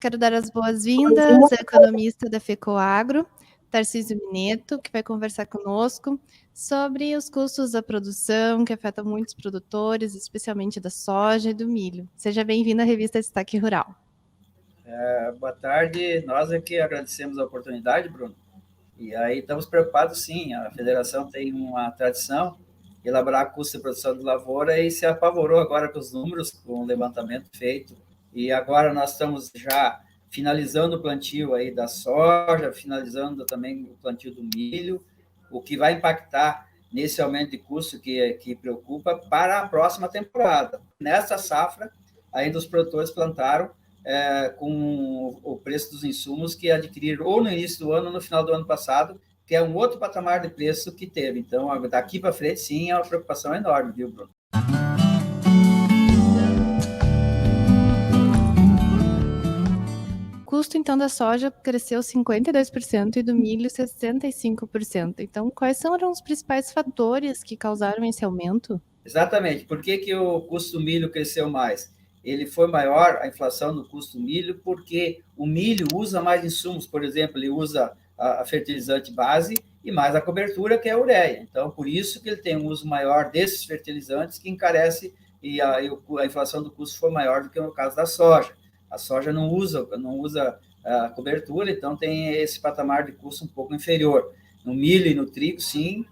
Quero dar as boas-vindas ao economista da FECOAGRO, Tarcísio Mineto, que vai conversar conosco sobre os custos da produção que afetam muitos produtores, especialmente da soja e do milho. Seja bem-vindo à revista Destaque Rural. Boa tarde, nós aqui agradecemos a oportunidade, Bruno. E aí estamos preocupados, sim, a federação tem uma tradição de elaborar custo de produção de lavoura e se apavorou agora com os números, com o levantamento feito. E agora nós estamos já finalizando o plantio aí da soja, finalizando também o plantio do milho, o que vai impactar nesse aumento de custo que preocupa para a próxima temporada. Nessa safra, ainda os produtores plantaram com o preço dos insumos que adquiriram ou no início do ano ou no final do ano passado, que é um outro patamar de preço que teve. Então, daqui para frente, sim, é uma preocupação enorme, viu, Bruno? O custo, então, da soja cresceu 52% e do milho 65%. Então, quais foram os principais fatores que causaram esse aumento? Exatamente. Por que o custo do milho cresceu mais? Ele foi maior, a inflação do custo do milho, porque o milho usa mais insumos, por exemplo, ele usa a fertilizante base e mais a cobertura, que é a ureia. Então, por isso que ele tem um uso maior desses fertilizantes, que encarece, e a inflação do custo foi maior do que no caso da soja. A soja não usa a cobertura, então tem esse patamar de custo um pouco inferior. No milho e no trigo, sim,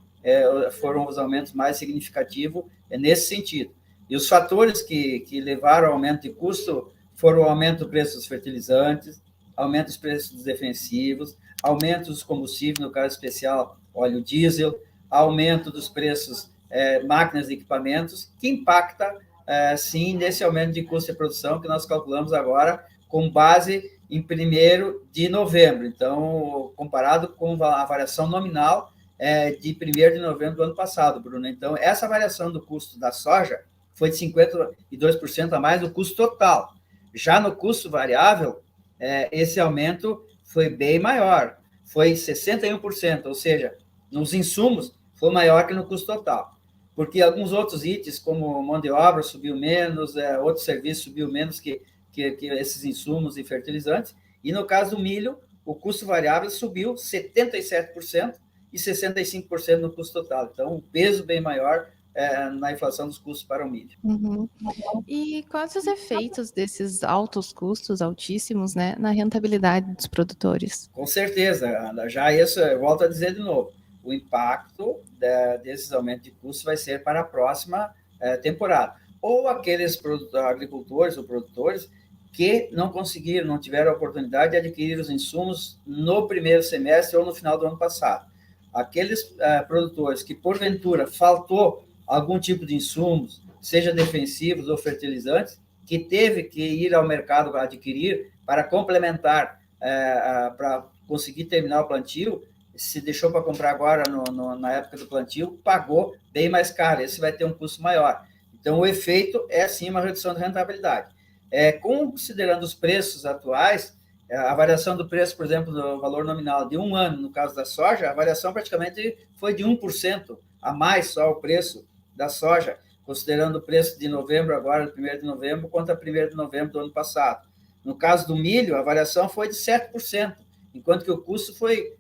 foram os aumentos mais significativos nesse sentido. E os fatores que levaram ao aumento de custo foram o aumento do preço dos fertilizantes, aumento dos preços dos defensivos, aumento dos combustíveis, no caso especial, óleo diesel, aumento dos preços máquinas e equipamentos, que impacta, sim, nesse aumento de custo de produção que nós calculamos agora com base em 1º de novembro. Então, comparado com a variação nominal de 1º de novembro do ano passado, Bruno. Então, essa variação do custo da soja foi de 52% a mais do custo total. Já no custo variável, esse aumento foi bem maior, foi 61%, ou seja, nos insumos foi maior que no custo total. Porque alguns outros itens, como mão de obra, subiu menos, outros serviços subiu menos que esses insumos e fertilizantes, e no caso do milho, o custo variável subiu 77%, e 65% no custo total. Então, um peso bem maior na inflação dos custos para o milho. Uhum. E quais os efeitos desses altos custos, altíssimos, né, na rentabilidade dos produtores? Com certeza, Ana. Já isso, eu volto a dizer de novo, o impacto desses aumentos de custos vai ser para a próxima temporada. Ou aqueles agricultores ou produtores que não conseguiram, não tiveram a oportunidade de adquirir os insumos no primeiro semestre ou no final do ano passado. Aqueles produtores que, porventura, faltou algum tipo de insumos, seja defensivos ou fertilizantes, que teve que ir ao mercado adquirir para complementar, para conseguir terminar o plantio, se deixou para comprar agora na época do plantio, pagou bem mais caro, esse vai ter um custo maior. Então, o efeito é, sim, uma redução de rentabilidade. Considerando os preços atuais, a variação do preço, por exemplo, do valor nominal de um ano, no caso da soja, a variação praticamente foi de 1% a mais só o preço da soja, considerando o preço de novembro agora, 1º de novembro, contra 1º de novembro do ano passado. No caso do milho, a variação foi de 7%, enquanto que o custo foi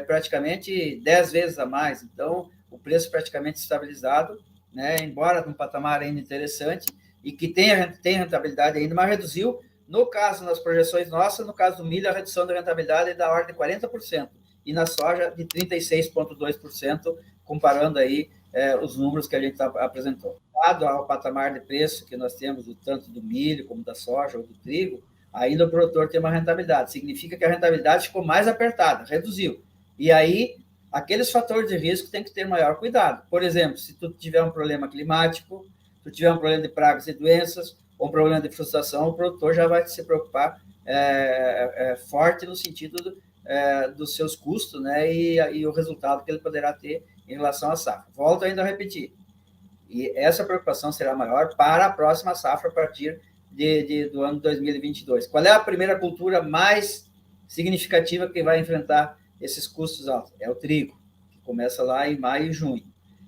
praticamente 10 vezes a mais. Então, o preço praticamente estabilizado, né, embora num patamar ainda interessante, e que tem rentabilidade ainda, mas reduziu. No caso, nas projeções nossas, no caso do milho, a redução da rentabilidade é da ordem de 40%, e na soja de 36,2%, comparando aí os números que a gente apresentou. Dado ao patamar de preço que nós temos, tanto do milho como da soja ou do trigo, ainda o produtor tem uma rentabilidade. Significa que a rentabilidade ficou mais apertada, reduziu. E aí, aqueles fatores de risco têm que ter maior cuidado. Por exemplo, se tu tiver um problema climático, se tu tiver um problema de pragas e doenças, ou um problema de frustração, o produtor já vai se preocupar forte no sentido dos seus custos, né, e o resultado que ele poderá ter em relação à safra. Volto ainda a repetir. E essa preocupação será maior para a próxima safra a partir do ano 2022. Qual é a primeira cultura mais significativa que vai enfrentar esses custos altos? É o trigo, que começa lá em maio e junho.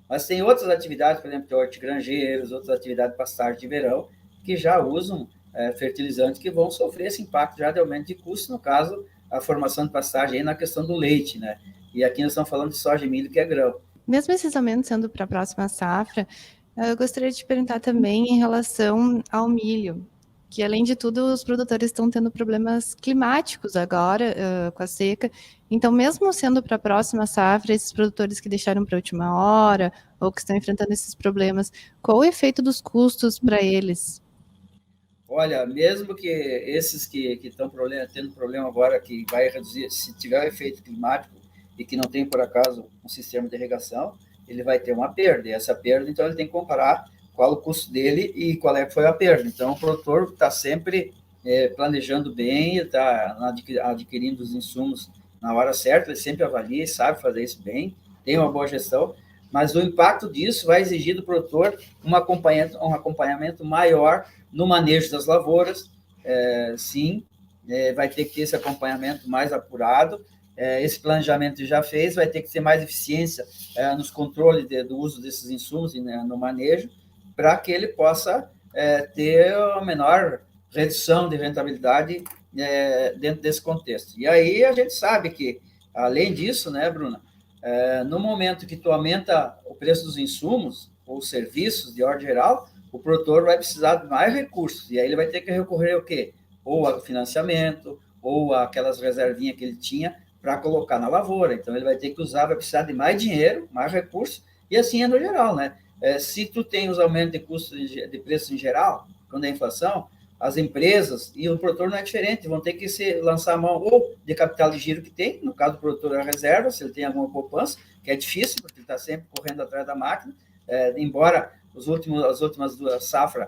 Mas tem outras atividades, por exemplo, hortigranjeiros, outras atividades de pastagem de verão, que já usam fertilizantes que vão sofrer esse impacto já de aumento de custo, no caso, a formação de pastagem aí na questão do leite, né? E aqui nós estamos falando de soja e milho, que é grão. Mesmo esses aumentos sendo para a próxima safra, eu gostaria de te perguntar também em relação ao milho, que além de tudo os produtores estão tendo problemas climáticos agora com a seca. Então, mesmo sendo para a próxima safra, esses produtores que deixaram para a última hora ou que estão enfrentando esses problemas, qual o efeito dos custos para eles? Olha, mesmo que esses que estão tendo problema agora, que vai reduzir, se tiver efeito climático e que não tem, por acaso, um sistema de irrigação, ele vai ter uma perda. E essa perda, então, ele tem que comparar qual o custo dele e qual é que foi a perda. Então, o produtor está sempre planejando bem, está adquirindo os insumos na hora certa, ele sempre avalia, sabe fazer isso bem, tem uma boa gestão, mas o impacto disso vai exigir do produtor um acompanhamento maior no manejo das lavouras, sim, vai ter que ter esse acompanhamento mais apurado, esse planejamento já fez, vai ter que ter mais eficiência nos controles do uso desses insumos e no manejo, para que ele possa ter a menor redução de rentabilidade dentro desse contexto. E aí a gente sabe que, além disso, né, Bruna, no momento que tu aumenta o preço dos insumos ou serviços de ordem geral, o produtor vai precisar de mais recursos, e aí ele vai ter que recorrer ao quê? Ou ao financiamento, ou aquelas reservinhas que ele tinha para colocar na lavoura. Então, ele vai ter que usar, vai precisar de mais dinheiro, mais recursos, e assim é no geral, né? Se tu tem os aumentos de custos de preço em geral, quando é inflação, as empresas e o produtor não é diferente, vão ter que lançar a mão ou de capital de giro que tem, no caso do produtor a reserva, se ele tem alguma poupança, que é difícil, porque ele está sempre correndo atrás da máquina, embora as últimas duas safras,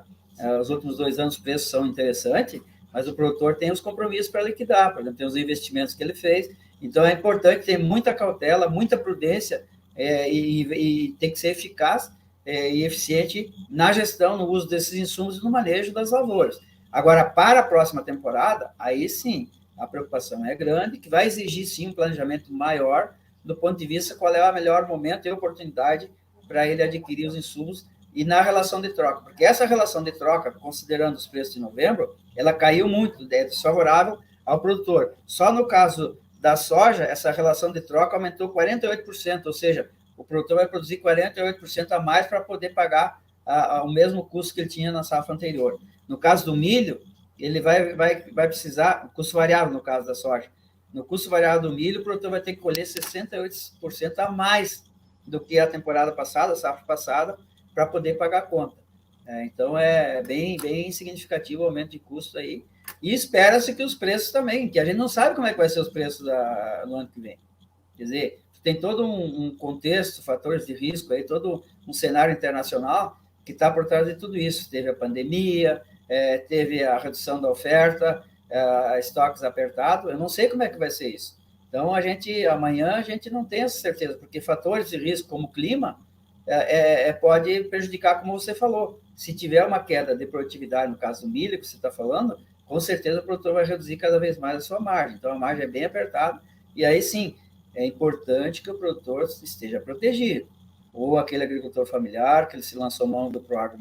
os últimos 2 anos, os preços são interessantes, mas o produtor tem os compromissos para liquidar, por exemplo, tem os investimentos que ele fez. Então, é importante ter muita cautela, muita prudência e tem que ser eficaz e eficiente na gestão, no uso desses insumos e no manejo das lavouras. Agora, para a próxima temporada, aí sim, a preocupação é grande, que vai exigir, sim, um planejamento maior do ponto de vista qual é o melhor momento e oportunidade para ele adquirir os insumos e na relação de troca, porque essa relação de troca, considerando os preços de novembro, ela caiu muito, é desfavorável ao produtor. Só no caso da soja, essa relação de troca aumentou 48%, ou seja, o produtor vai produzir 48% a mais para poder pagar o mesmo custo que ele tinha na safra anterior. No caso do milho, ele vai precisar, custo variável no caso da soja, no custo variável do milho, o produtor vai ter que colher 68% a mais do que a temporada passada, a safra passada, para poder pagar a conta. Então, é bem significativo o aumento de custo aí. E espera-se que os preços também, que a gente não sabe como é que vai ser os preços no ano que vem. Quer dizer, tem todo um contexto, fatores de risco, aí, todo um cenário internacional que está por trás de tudo isso. Teve a pandemia, teve a redução da oferta, estoques apertados. Eu não sei como é que vai ser isso. Então, amanhã a gente não tem essa certeza, porque fatores de risco como o clima pode prejudicar, como você falou. Se tiver uma queda de produtividade, no caso do milho que você está falando, com certeza o produtor vai reduzir cada vez mais a sua margem. Então, a margem é bem apertada. E aí, sim, é importante que o produtor esteja protegido. Ou aquele agricultor familiar, que ele se lançou mão do Proagro+,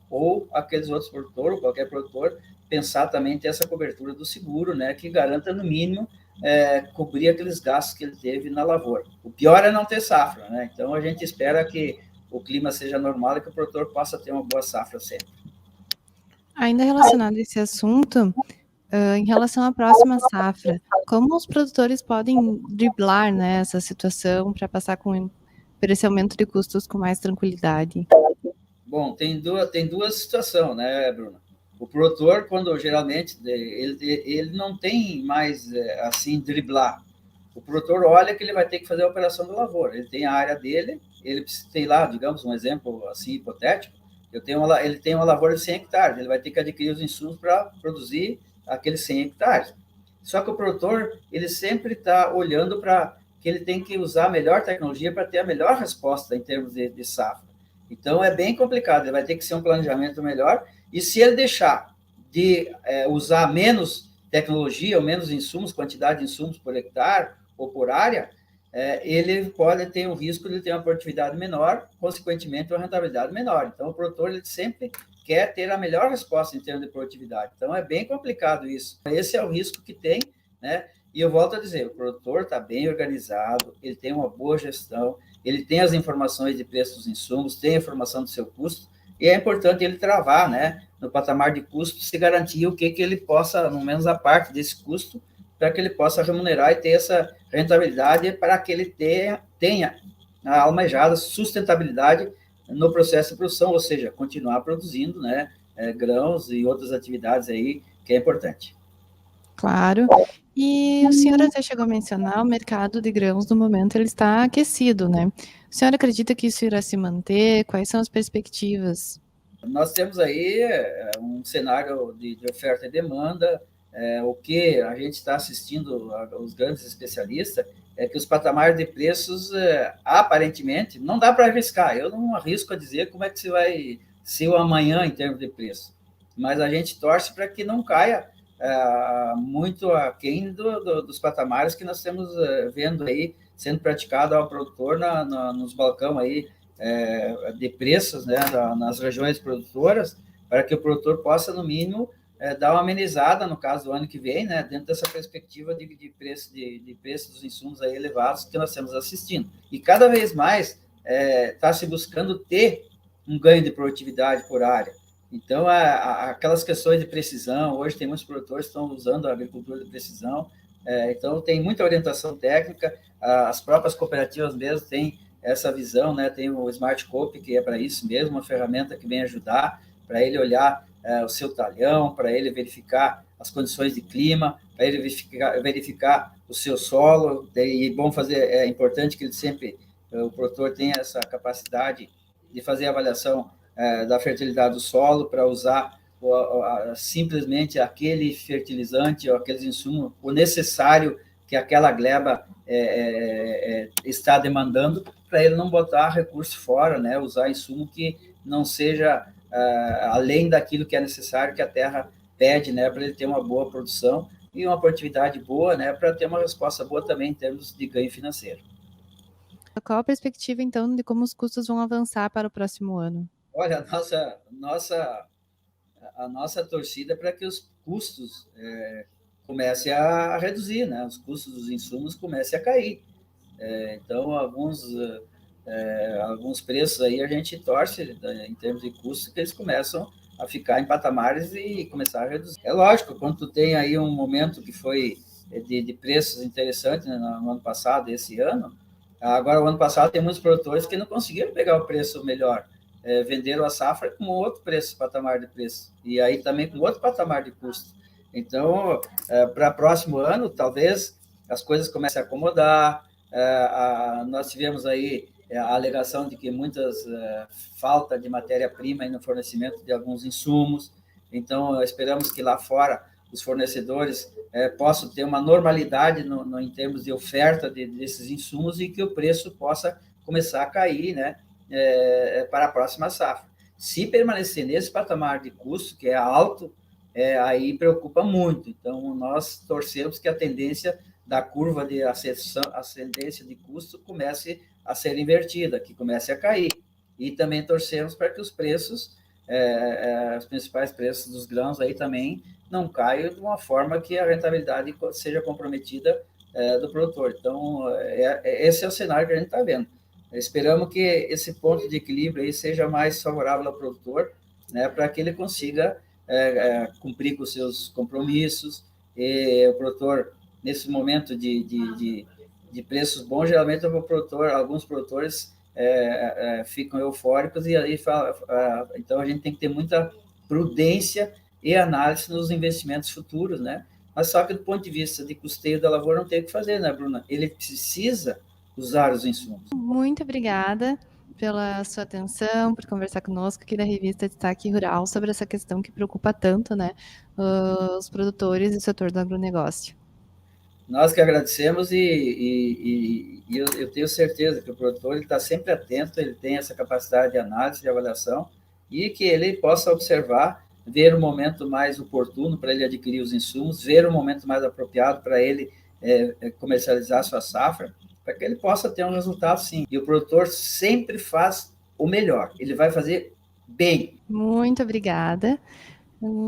ou aqueles outros produtores, ou qualquer produtor, pensar também em ter essa cobertura do seguro, né, que garanta, no mínimo, cobrir aqueles gastos que ele teve na lavoura. O pior é não ter safra, né? Então, a gente espera que o clima seja normal e que o produtor possa ter uma boa safra sempre. Ainda relacionado a esse assunto, em relação à próxima safra, como os produtores podem driblar, né, essa situação para passar por esse aumento de custos com mais tranquilidade? Bom, tem duas situações, né, Bruno? O produtor, quando geralmente ele não tem mais assim driblar. O produtor olha que ele vai ter que fazer a operação da lavoura. Ele tem a área dele, ele tem lá, digamos, um exemplo assim hipotético. Ele tem uma lavoura de 100 hectares. Ele vai ter que adquirir os insumos para produzir aqueles 100 hectares. Só que o produtor, ele sempre está olhando para que ele tem que usar a melhor tecnologia para ter a melhor resposta em termos de safra. Então, é bem complicado. Ele vai ter que ser um planejamento melhor. E se ele deixar de usar menos tecnologia ou menos insumos, quantidade de insumos por hectare ou por área, ele pode ter um risco de ter uma produtividade menor, consequentemente, uma rentabilidade menor. Então, o produtor ele sempre quer ter a melhor resposta em termos de produtividade. Então, é bem complicado isso. Esse é o risco que tem, né? E eu volto a dizer, o produtor está bem organizado, ele tem uma boa gestão, ele tem as informações de preço dos insumos, tem a informação do seu custo, e é importante ele travar, né, no patamar de custo, se garantir o que ele possa, no menos a parte desse custo, para que ele possa remunerar e ter essa rentabilidade, para que ele tenha a almejada sustentabilidade no processo de produção, ou seja, continuar produzindo, né, grãos e outras atividades aí, que é importante. Claro. E o senhor até chegou a mencionar o mercado de grãos, no momento, ele está aquecido, né? O senhor acredita que isso irá se manter? Quais são as perspectivas? Nós temos aí um cenário de oferta e demanda. O que a gente está assistindo, os grandes especialistas, é que os patamares de preços, aparentemente, não dá para arriscar. Eu não arrisco a dizer como é que vai ser o amanhã em termos de preço, mas a gente torce para que não caia muito aquém dos patamares que nós estamos vendo aí sendo praticado ao produtor nos balcões aí, de preços, né, nas regiões produtoras, para que o produtor possa, no mínimo, dar uma amenizada, no caso do ano que vem, né, dentro dessa perspectiva de preço dos insumos aí elevados que nós estamos assistindo. E cada vez mais está se buscando ter um ganho de produtividade por área. Então, aquelas questões de precisão, hoje tem muitos produtores que estão usando a agricultura de precisão, então tem muita orientação técnica, as próprias cooperativas mesmo têm essa visão, né? Tem o Smart Coop, que é para isso mesmo, uma ferramenta que vem ajudar, para ele olhar o seu talhão, para ele verificar as condições de clima, para ele verificar o seu solo, e bom fazer, é importante que ele sempre, o produtor tenha essa capacidade de fazer a avaliação da fertilidade do solo, para usar simplesmente aquele fertilizante ou aqueles insumos, o necessário que aquela gleba está demandando, para ele não botar recurso fora, né? Usar insumo que não seja além daquilo que é necessário, que a terra pede, né? Para ele ter uma boa produção e uma produtividade boa, né? Para ter uma resposta boa também em termos de ganho financeiro. Qual a perspectiva, então, de como os custos vão avançar para o próximo ano? Olha, a nossa torcida é para que os custos comecem a reduzir, né? Os custos dos insumos comecem a cair. Então, alguns preços aí a gente torce, em termos de custo, que eles começam a ficar em patamares e começar a reduzir. É lógico, quando tu tem aí um momento que foi de preços interessantes, né, no ano passado, esse ano, agora o ano passado tem muitos produtores que não conseguiram pegar o preço melhor, venderam a safra com outro preço, patamar de preço, e aí também com outro patamar de custo. Então, para o próximo ano, talvez as coisas comecem a acomodar. Nós tivemos aí a alegação de que muitas falta de matéria-prima no fornecimento de alguns insumos, então esperamos que lá fora os fornecedores possam ter uma normalidade em termos de oferta desses insumos e que o preço possa começar a cair, né, para a próxima safra. Se permanecer nesse patamar de custo, que é alto, aí preocupa muito. Então, nós torcemos que a tendência da curva de ascendência de custo comece a ser invertida, que comece a cair. E também torcemos para que os preços, os principais preços dos grãos aí também não caiam de uma forma que a rentabilidade seja comprometida do produtor. Então, esse é o cenário que a gente está vendo. Esperamos que esse ponto de equilíbrio aí seja mais favorável ao produtor, né, para que ele consiga cumprir com os seus compromissos. E o produtor, nesse momento de preços bons, geralmente alguns produtores ficam eufóricos e aí então a gente tem que ter muita prudência e análise nos investimentos futuros, né? Mas só que do ponto de vista de custeio da lavoura não tem o que fazer, né, Bruna? Ele precisa usar os insumos. Muito obrigada pela sua atenção, por conversar conosco aqui da revista Destaque Rural sobre essa questão que preocupa tanto, né, os produtores e o setor do agronegócio. Nós que agradecemos e eu tenho certeza que o produtor está sempre atento, ele tem essa capacidade de análise, de avaliação, e que ele possa observar, ver o momento mais oportuno para ele adquirir os insumos, ver o momento mais apropriado para ele comercializar sua safra, para que ele possa ter um resultado sim. E o produtor sempre faz o melhor, ele vai fazer bem. Muito obrigada.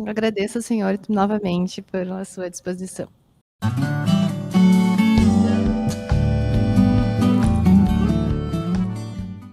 Agradeço ao senhor novamente pela sua disposição.